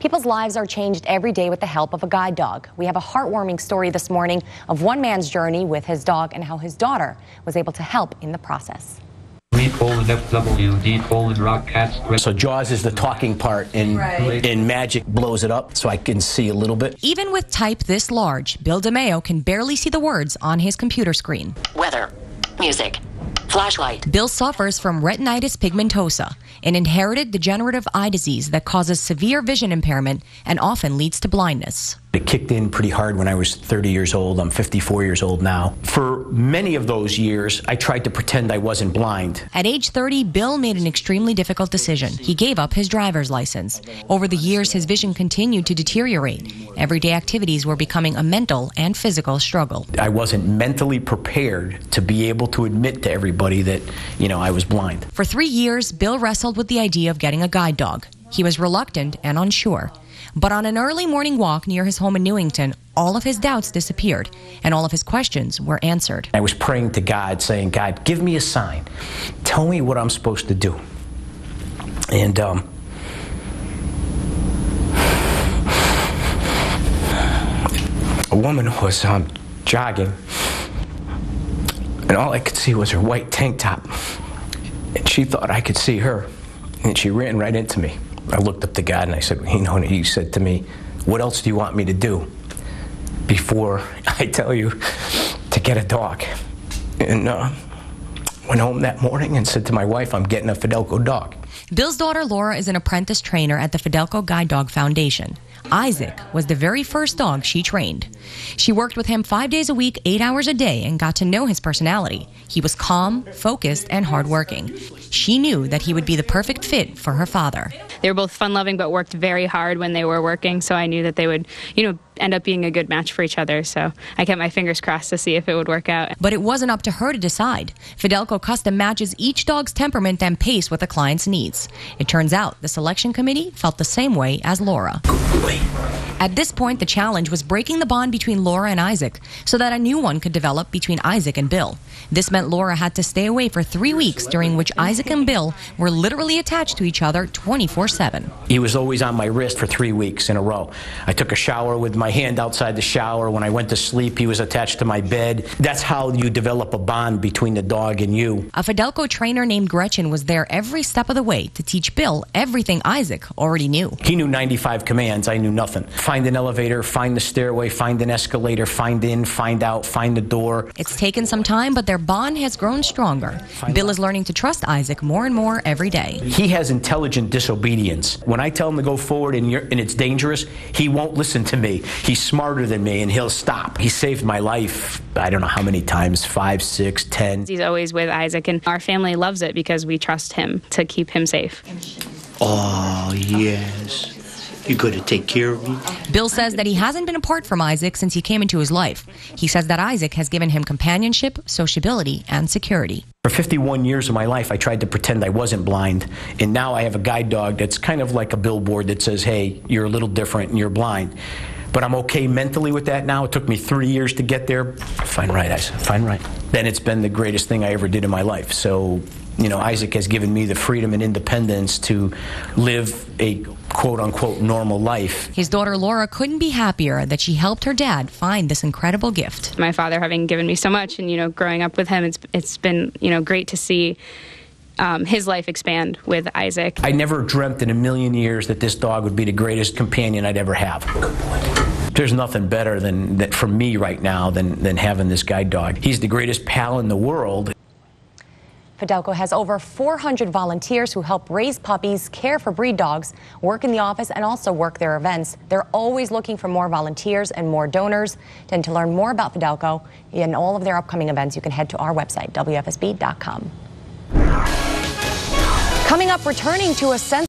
People's lives are changed every day with the help of a guide dog. We have a heartwarming story this morning of one man's journey with his dog and how his daughter was able to help in the process. So Jaws is the talking part, and Magic blows it up so I can see a little bit. Even with type this large, Bill DeMeo can barely see the words on his computer screen. Weather, music, flashlight. Bill suffers from retinitis pigmentosa, an inherited degenerative eye disease that causes severe vision impairment and often leads to blindness. It kicked in pretty hard when I was 30 years old. I'm 54 years old now. For many of those years, I tried to pretend I wasn't blind. At age 30, Bill made an extremely difficult decision. He gave up his driver's license. Over the years, his vision continued to deteriorate. Everyday activities were becoming a mental and physical struggle. I wasn't mentally prepared to be able to admit to everybody that, I was blind. For 3 years, Bill wrestled with the idea of getting a guide dog. He was reluctant and unsure. But on an early morning walk near his home in Newington, all of his doubts disappeared, and all of his questions were answered. I was praying to God, saying, God, give me a sign. Tell me what I'm supposed to do. And a woman was jogging, and all I could see was her white tank top. And she thought I could see her, and she ran right into me. I looked up to God and I said, he said to me, what else do you want me to do before I tell you to get a dog? And went home that morning and said to my wife, I'm getting a Fidelco dog. Bill's daughter Laura is an apprentice trainer at the Fidelco Guide Dog Foundation. Isaac was the very first dog she trained. She worked with him 5 days a week, 8 hours a day, and got to know his personality. He was calm, focused, and hardworking. She knew that he would be the perfect fit for her father. They were both fun-loving but worked very hard when they were working, so I knew that they would, end up being a good match for each other. So I kept my fingers crossed to see if it would work out. But it wasn't up to her to decide. Fidelco custom matches each dog's temperament and pace with the client's needs. It turns out the selection committee felt the same way as Laura. At this point, the challenge was breaking the bond between Laura and Isaac so that a new one could develop between Isaac and Bill. This meant Laura had to stay away for 3 weeks, during which Isaac and Bill were literally attached to each other 24/7. He was always on my wrist for 3 weeks in a row. I took a shower with my hand outside the shower. When I went to sleep, he was attached to my bed. That's how you develop a bond between the dog and you. A Fidelco trainer named Gretchen was there every step of the way to teach Bill everything Isaac already knew. He knew 95 commands. I knew nothing. Find an elevator, find the stairway, find an escalator, find in, find out, find the door. It's taken some time, but their bond has grown stronger. Bill is learning to trust Isaac more and more every day. He has intelligent disobedience. When I tell him to go forward and it's dangerous, he won't listen to me. He's smarter than me, and he'll stop. He saved my life, I don't know how many times, 5, 6, 10. He's always with Isaac, and our family loves it because we trust him to keep him safe. Oh, yes. You got to take care of him. Bill says that he hasn't been apart from Isaac since he came into his life. He says that Isaac has given him companionship, sociability, and security. For 51 years of my life, I tried to pretend I wasn't blind, and now I have a guide dog that's kind of like a billboard that says, hey, you're a little different and you're blind. But I'm okay mentally with that now. It took me 3 years to get there. Fine right, I said, fine right. Then it's been the greatest thing I ever did in my life. So, Isaac has given me the freedom and independence to live a quote-unquote normal life. His daughter Laura couldn't be happier that she helped her dad find this incredible gift. My father having given me so much, and growing up with him, it's been great to see his life expand with Isaac. I never dreamt in a million years that this dog would be the greatest companion I'd ever have. There's nothing better than for me right now than having this guide dog. He's the greatest pal in the world. Fidelco has over 400 volunteers who help raise puppies, care for breed dogs, work in the office, and also work their events. They're always looking for more volunteers and more donors. And to learn more about Fidelco and all of their upcoming events, you can head to our website, WFSB.com. Coming up, returning to a sense